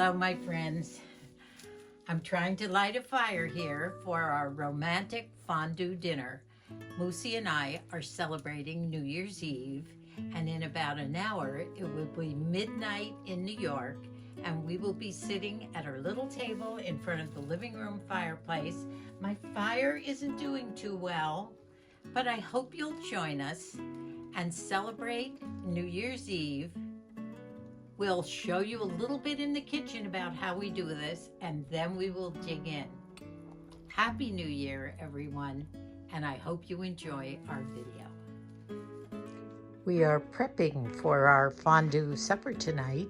Hello, my friends. I'm trying to light a fire here for our romantic fondue dinner. Moosey and I are celebrating New Year's Eve, and in about an hour, it will be midnight in New York, and we will be sitting at our little table in front of the living room fireplace. My fire isn't doing too well, but I hope you'll join us and celebrate New Year's Eve. We'll show you a little bit in the kitchen about how we do this, and then we will dig in. Happy New Year, everyone, and I hope you enjoy our video. We are prepping for our fondue supper tonight,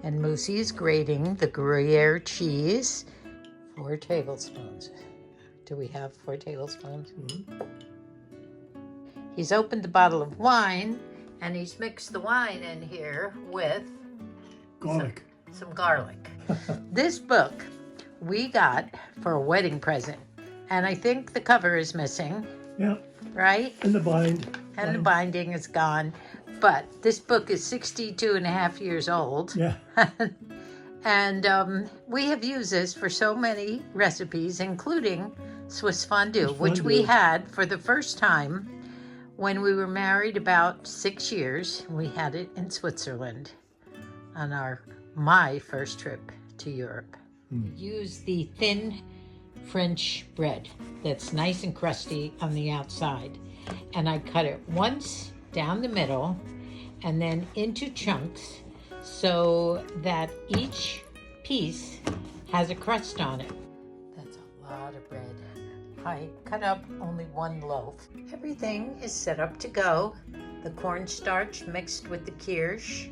and Moosey is grating the Gruyere cheese. 4 tablespoons. Do we have 4 tablespoons? Mm-hmm. He's opened the bottle of wine, and he's mixed the wine in here with garlic. Some garlic. This book we got for a wedding present, and I think the cover is missing. Yeah. Right? And the bind. And the binding is gone. But this book is 62 and a half years old. Yeah. And we have used this for so many recipes, including Swiss fondue, which we had for the first time when we were married about 6 years. We had it in Switzerland on my first trip to Europe. Use the thin French bread that's nice and crusty on the outside. And I cut it once down the middle and then into chunks so that each piece has a crust on it. That's a lot of bread. I cut up only 1 loaf. Everything is set up to go. The cornstarch mixed with the kirsch.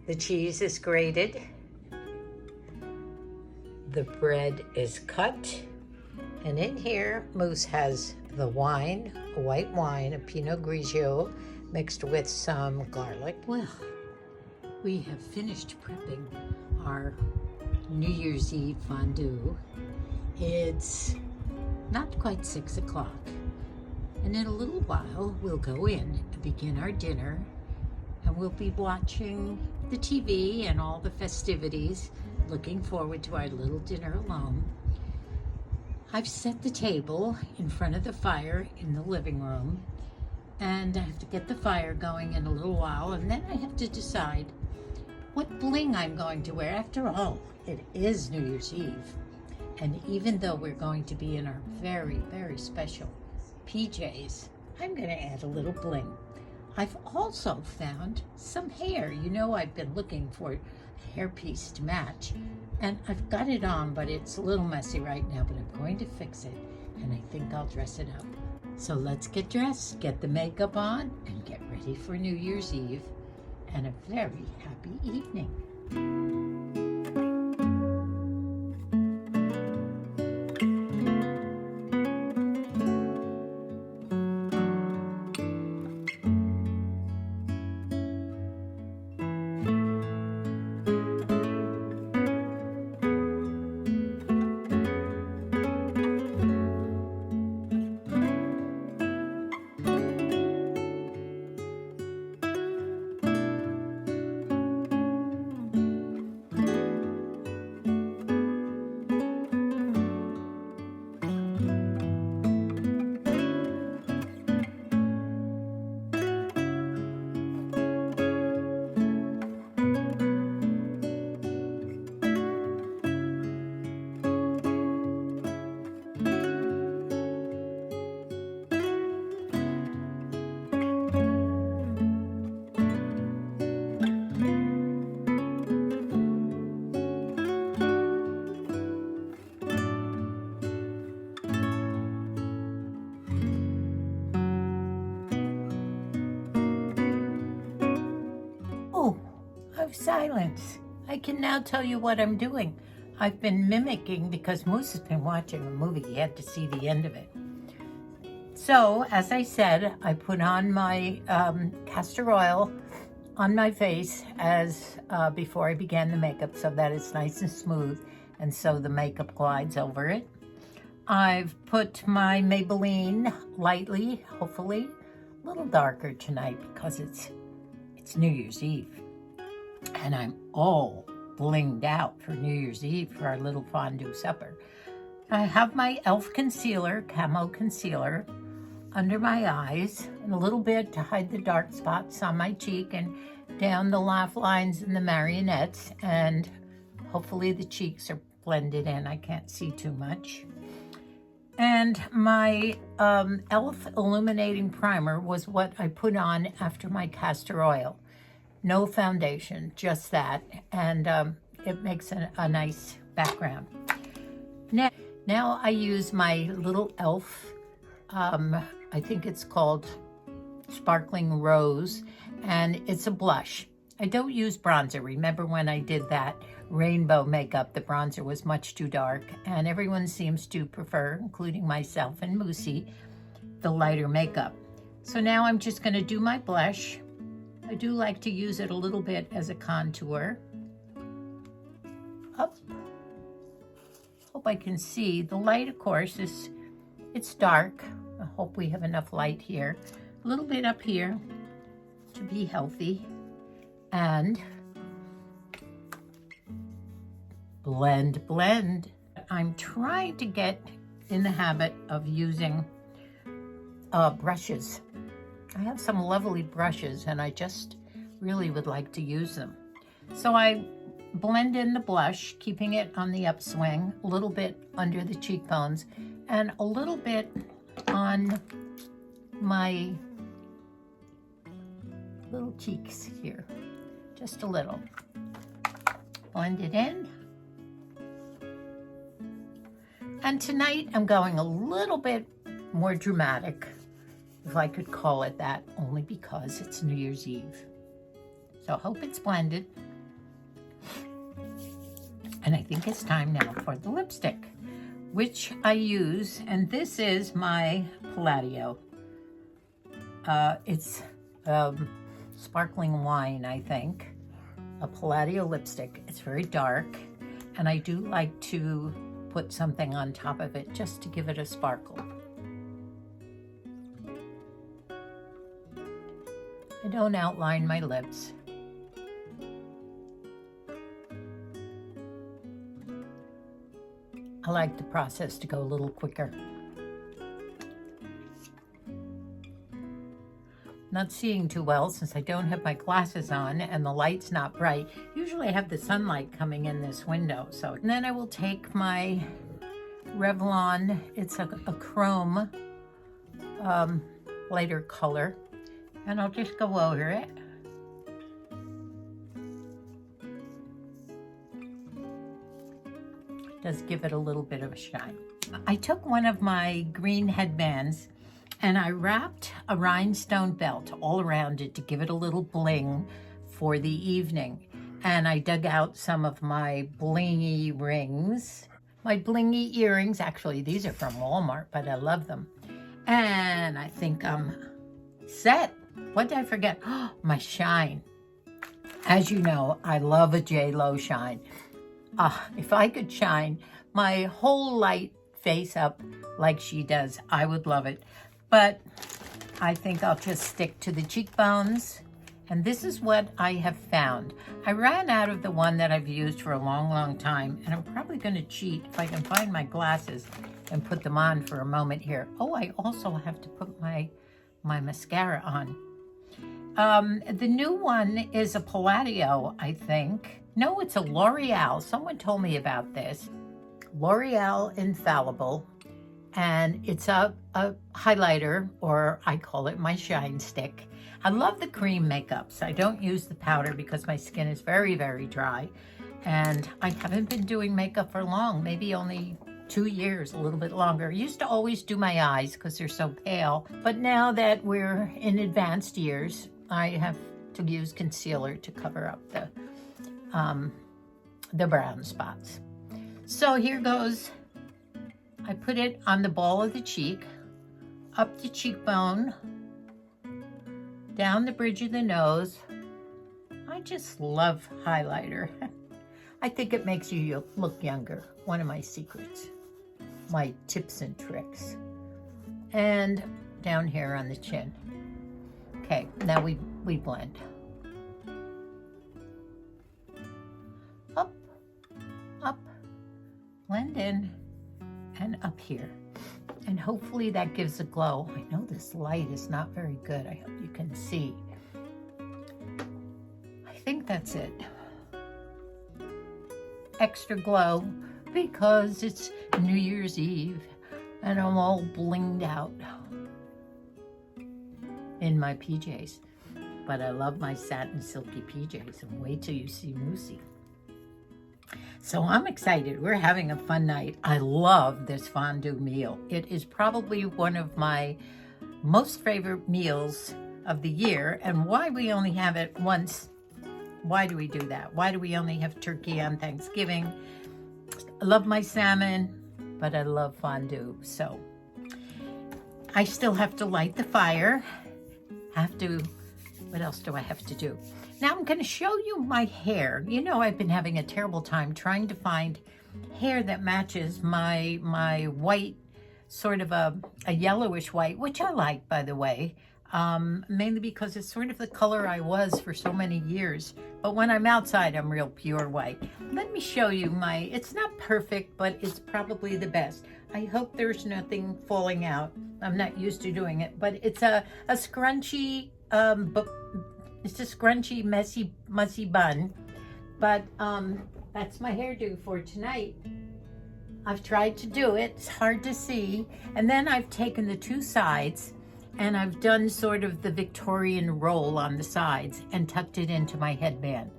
The cheese is grated. The bread is cut. And in here, Moose has the wine, a white wine, a Pinot Grigio, mixed with some garlic. Well, we have finished prepping our New Year's Eve fondue. It's not quite 6 o'clock. And in a little while, we'll go in and begin our dinner. And we'll be watching the TV and all the festivities, looking forward to our little dinner alone. I've set the table in front of the fire in the living room, and I have to get the fire going in a little while, and then I have to decide what bling I'm going to wear. After all, it is New Year's Eve, and even though we're going to be in our very, very special PJs, I'm going to add a little bling. I've also found some hair. You know, I've been looking for a hairpiece to match, and I've got it on, but it's a little messy right now, but I'm going to fix it, and I think I'll dress it up. So let's get dressed, get the makeup on, and get ready for New Year's Eve, and a very happy evening. Silence. I can now tell you what I'm doing. I've been mimicking because Moose has been watching a movie. He had to see the end of it. So, as I said, I put on my castor oil on my face as before I began the makeup so that it's nice and smooth and so the makeup glides over it. I've put my Maybelline lightly, hopefully, a little darker tonight because it's New Year's Eve. And I'm all blinged out for New Year's Eve for our little fondue supper. I have my e.l.f. concealer, camo concealer, under my eyes, and a little bit to hide the dark spots on my cheek and down the laugh lines and the marionettes, and hopefully the cheeks are blended in. I can't see too much. And my e.l.f. illuminating primer was what I put on after my castor oil. No foundation, just that, and it makes a nice background. Now I use my little e.l.f. I think it's called Sparkling Rose, and it's a blush. I don't use bronzer. Remember when I did that rainbow makeup, the bronzer was much too dark, and everyone seems to prefer, including myself and Moosey, the lighter makeup. So now I'm just going to do my blush. I do like to use it a little bit as a contour. Up. Hope I can see. The light, of course, it's dark. I hope we have enough light here. A little bit up here to be healthy. And blend, blend. I'm trying to get in the habit of using brushes. I have some lovely brushes and I just really would like to use them. So I blend in the blush, keeping it on the upswing, a little bit under the cheekbones, and a little bit on my little cheeks here. Just a little. Blend it in. And tonight I'm going a little bit more dramatic, if I could call it that, only because it's New Year's Eve. So I hope it's blended. And I think it's time now for the lipstick, which I use, and this is my Palladio. It's sparkling wine, I think. A Palladio lipstick. It's very dark, and I do like to put something on top of it just to give it a sparkle. I don't outline my lips. I like the process to go a little quicker. Not seeing too well since I don't have my glasses on and the light's not bright. Usually I have the sunlight coming in this window. So, and then I will take my Revlon, it's a chrome lighter color, and I'll just go over it. Does give it a little bit of a shine. I took one of my green headbands and I wrapped a rhinestone belt all around it to give it a little bling for the evening. And I dug out some of my blingy rings, my blingy earrings. Actually, these are from Walmart, but I love them. And I think I'm set. What did I forget? Oh, my shine. As you know, I love a J.Lo shine. If I could shine my whole light face up like she does, I would love it. But I think I'll just stick to the cheekbones. And this is what I have found. I ran out of the one that I've used for a long, long time, and I'm probably going to cheat if I can find my glasses and put them on for a moment here. Oh, I also have to put my mascara on. The new one is a Palladio, I think. No, it's a L'Oreal. Someone told me about this. L'Oreal Infallible. And it's a highlighter, or I call it my shine stick. I love the cream makeups. I don't use the powder because my skin is very, very dry. And I haven't been doing makeup for long, maybe only 2 years, a little bit longer. I used to always do my eyes because they're so pale. But now that we're in advanced years, I have to use concealer to cover up the brown spots. So here goes. I put it on the ball of the cheek, up the cheekbone, down the bridge of the nose. I just love highlighter. I think it makes you look younger. One of my secrets, my tips and tricks. And down here on the chin. Okay, now we blend. Up. blend in and up here. And hopefully that gives a glow. I know this light is not very good. I hope you can see. I think that's it. Extra glow because it's New Year's Eve and I'm all blinged out in my PJs. But I love my satin silky PJs, and wait till you see Moosey. So I'm excited. We're having a fun night. I love this fondue meal. It is probably one of my most favorite meals of the year. And why we only have it once, why do we do that? Why do we only have turkey on Thanksgiving? I love my salmon, but I love fondue. So I still have to light the fire. What else do I have to do? Now I'm going to show you my hair. You know, I've been having a terrible time trying to find hair that matches my white, sort of a yellowish white, which I like, by the way, mainly because it's sort of the color I was for so many years. But when I'm outside, I'm real pure white. Let me show you it's not perfect, but it's probably the best. I hope there's nothing falling out. I'm not used to doing it, but it's a scrunchy, it's a scrunchy, messy bun. But that's my hairdo for tonight. I've tried to do it. It's hard to see. And then I've taken the two sides and I've done sort of the Victorian roll on the sides and tucked it into my headband.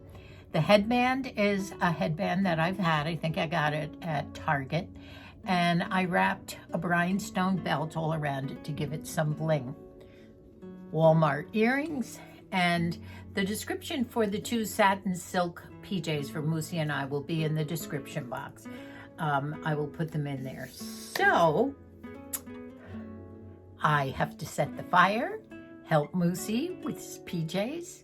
The headband is a headband that I've had. I think I got it at Target. And I wrapped a rhinestone belt all around it to give it some bling. Walmart earrings, and the description for the two satin silk PJs for Moosey and I will be in the description box. I will put them in there. So I have to set the fire, help Moosey with his PJs,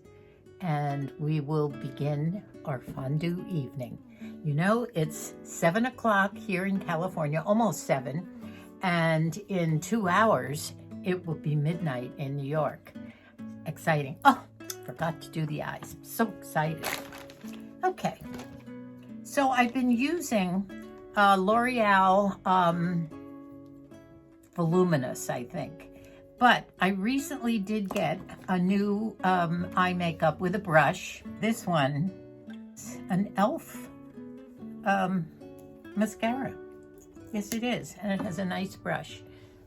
and we will begin our fondue evening. You know, it's 7 o'clock here in California, almost 7, and in 2 hours, it will be midnight in New York. Exciting. Oh, forgot to do the eyes. I'm so excited. Okay, so I've been using L'Oreal Voluminous, I think. But I recently did get a new eye makeup with a brush. This one, an e.l.f. Mascara. Yes, it is. And it has a nice brush.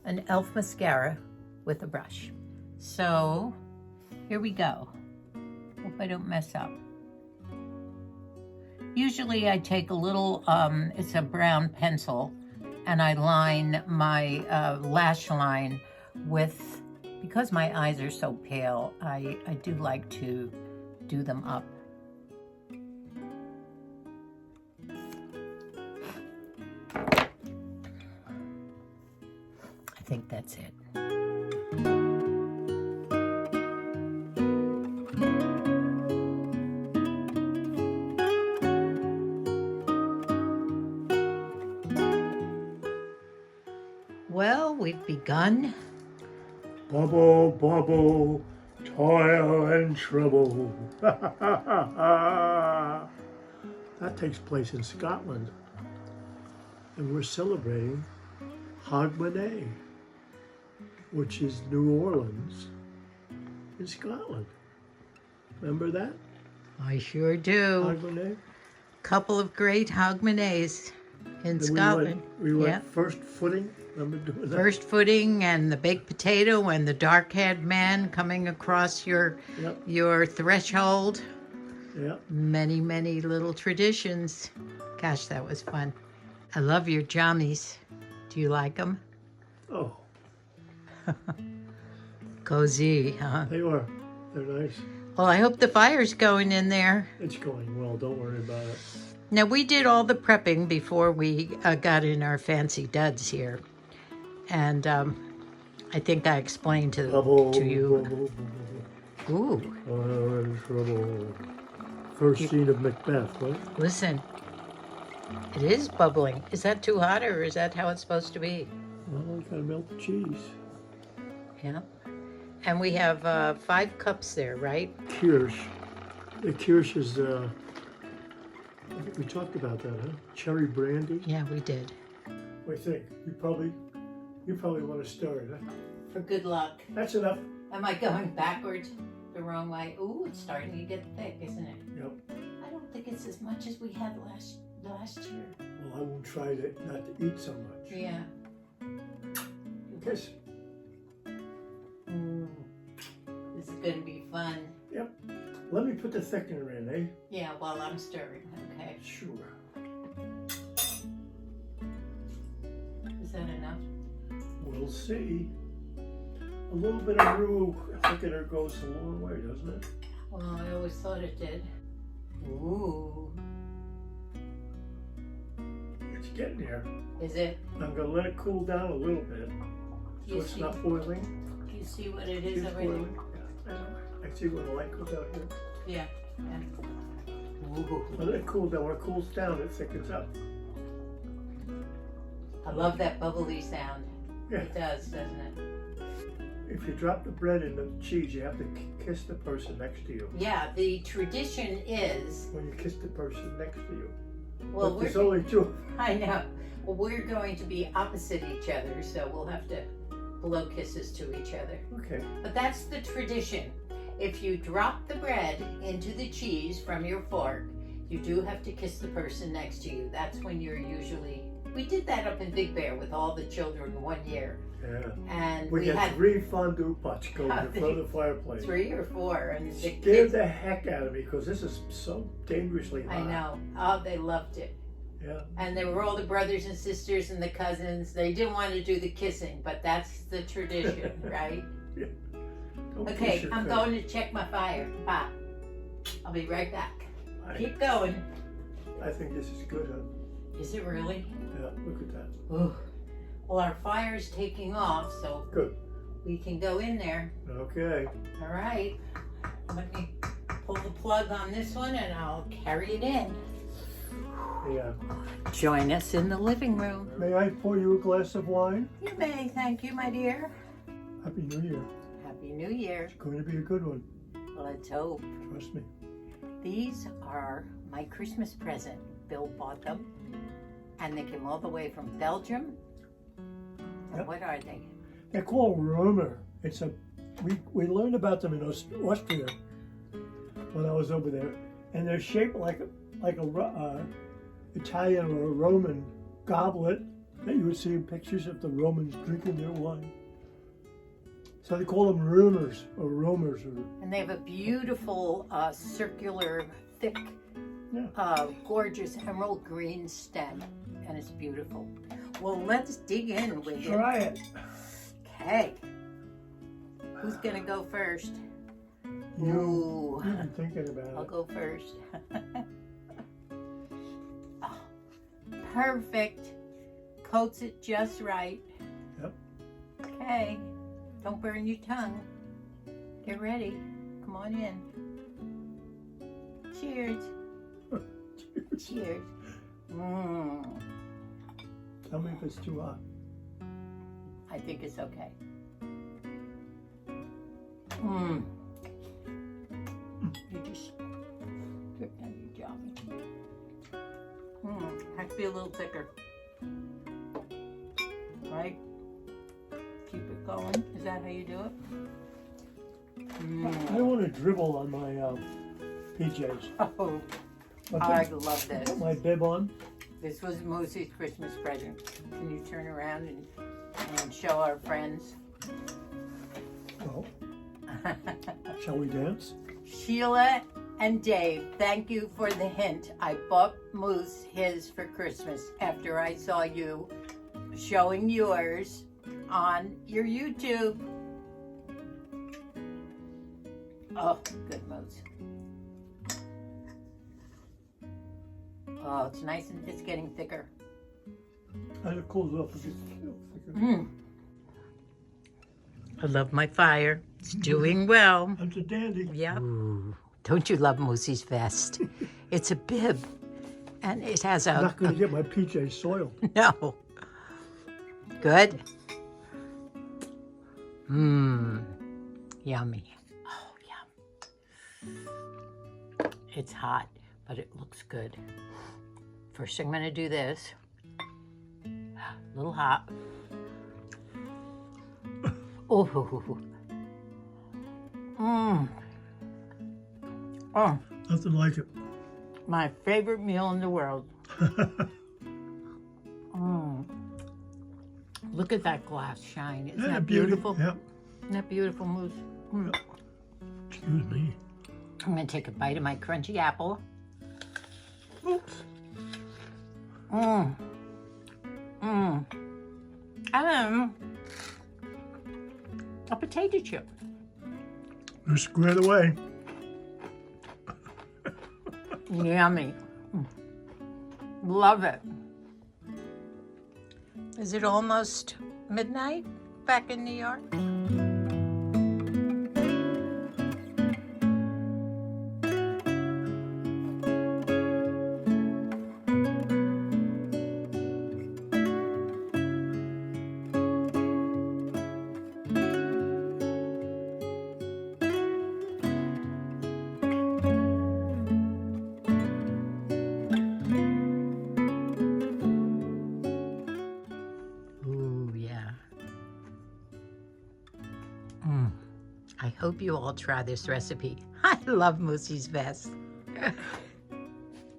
An e.l.f. mascara with a brush. So here we go. Hope I don't mess up. Usually I take a little, it's a brown pencil, and I line my lash line with, because my eyes are so pale, I do like to do them up. I think that's it. Well, we've begun. Bubble, bubble, toil and trouble. That takes place in Scotland. And we're celebrating Hogmanay, which is New Orleans in Scotland. Remember that? I sure do. Hogmanay? Couple of great Hogmanays in Scotland. We went first footing. Remember doing that? First footing, and the baked potato, and the dark-haired man coming across your threshold. Yep. Many, many little traditions. Gosh, that was fun. I love your jammies. Do you like them? Oh. Cozy, huh? They were. They're nice. Well, I hope the fire's going in there. It's going well. Don't worry about it. Now, we did all the prepping before we got in our fancy duds here. And I think I explained to you. Ooh. Toil and trouble. First scene of MacBeth, right? Listen, it is bubbling. Is that too hot, or is that how it's supposed to be? Well, we gotta melt the cheese. Yeah. And we have 5 cups there, right? Kirsch. The kirsch is I think we talked about that, huh? Cherry brandy. Yeah, we did. What do you think? You probably want to stir it, huh? For good luck. That's enough. Am I going backwards the wrong way? Ooh, it's starting to get thick, isn't it? Yep. I don't think it's as much as we had last year. Well, I won't try not to eat so much. Yeah. Kiss. This is going to be fun. Yep. Let me put the thickener in, eh? Yeah, while I'm stirring, okay. Sure. Is that enough? We'll see. A little bit of roux thickener goes a long way, doesn't it? Well, I always thought it did. Ooh. It's getting there. Is it? I'm going to let it cool down a little bit. So You it's see- not boiling. Do you see what it is It's already? boiling. Yeah, I know. I see when the light goes out here. Yeah. Yeah. Ooh. Let it cool down. When it cools down, it thickens up. I love that bubbly sound. Yeah. It does, doesn't it? If you drop the bread in the cheese, you have to kiss the person next to you. Yeah, the tradition is, When you kiss the person next to you. well, But there's we're, only two. I know. Well, we're going to be opposite each other, so we'll have to blow kisses to each other. Okay. But that's the tradition. If you drop the bread into the cheese from your fork, you do have to kiss the person next to you. That's when you're usually, we did that up in Big Bear with all the children one year. Yeah. And We we had had 3 fondue pots going in front of the fireplace. 3 or 4. And the Scared kids, the heck out of me because this is so dangerously hot. I know. Oh, they loved it. Yeah. And they were all the brothers and sisters and the cousins. They didn't want to do the kissing, but that's the tradition, right? Don't kiss Okay, your I'm cousin. going to check my fire. Bye. I'll be right back. Keep going. I think this is good, huh? Is it really? Yeah, look at that. Ooh. Well, our fire's taking off, so Good. we can go in there. Okay. All right. Let me pull the plug on this one and I'll carry it in. Yeah. Join us in the living room. May I pour you a glass of wine? You may. Thank you, my dear. Happy New Year. Happy New Year. It's going to be a good one. Let's hope. Trust me. These are my Christmas present. Bill bought them, and they came all the way from Belgium. And Yep. what are they? They're called Römer. It's a we learned about them in Austria when I was over there, and they're shaped like a Italian or a Roman goblet that you would see in pictures of the Romans drinking their wine. So they call them Römers or Romers or And they have a beautiful circular, thick, gorgeous emerald green stem, and it's beautiful. Well, let's dig in with it. Try it. Okay. Who's gonna go first? You've been thinking about I'll it. go first. Oh, perfect. Coats it just right. Yep. Okay. Don't burn your tongue. Get ready. Come on in. Cheers. Cheers. Tell me if it's too hot. I think it's okay. You just dripped on your jelly. Has to be a little thicker. Right? Keep it going. Is that how you do it? I don't want to dribble on my PJs. Oh, I'll I put love this. my bib on. This was Moosey's Christmas present. Can you turn around and show our friends? Well, shall we dance? Sheila and Dave, thank you for the hint. I bought Moose his for Christmas after I saw you showing yours on your YouTube. Oh, good Moose. Oh, it's nice and it's getting thicker. I had to close it up a bit thicker. I love my fire. It's doing well. That's a dandy. Yeah. Don't you love Moosey's vest? It's a bib, and it has I'm a not going to get my PJ soiled. no. Good. Yummy. Oh, yum. It's hot, but it looks good. First thing I'm gonna do this. A little hot. Oh. Oh, Nothing like it. my favorite meal in the world. Look at that glass shine. Isn't that beautiful? Yep. Isn't that beautiful, Moose? Excuse me. I'm gonna take a bite of my crunchy apple. Oops. And a potato chip. They're squared away. Yummy. Love it. Is it almost midnight back in New York? I hope you all try this recipe. I love Moosey's vest.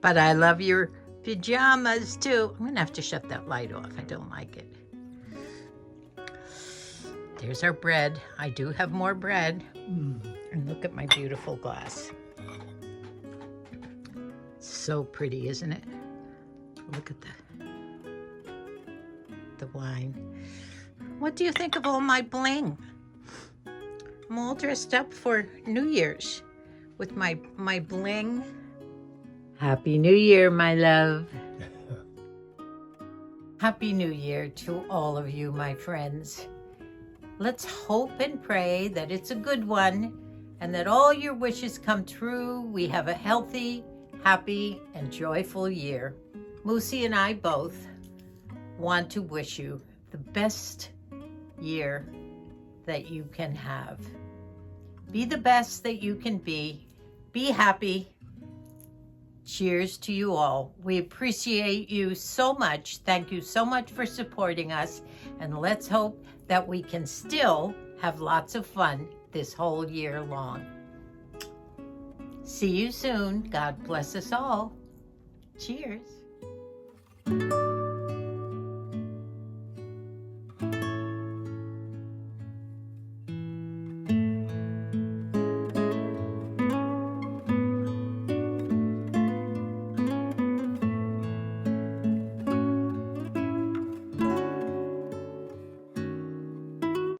But I love your pajamas too. I'm gonna have to shut that light off. I don't like it. There's our bread. I do have more bread. And look at my beautiful glass. So pretty, isn't it? Look at the wine. What do you think of all my bling? I'm all dressed up for New Year's with my bling. Happy New Year, my love. Happy New Year to all of you, my friends. Let's hope and pray that it's a good one and that all your wishes come true. We have a healthy, happy, and joyful year. Moosey and I both want to wish you the best year that you can have. Be the best that you can be. Be happy. Cheers to you all. We appreciate you so much. Thank you so much for supporting us. And let's hope that we can still have lots of fun this whole year long. See you soon. God bless us all. Cheers.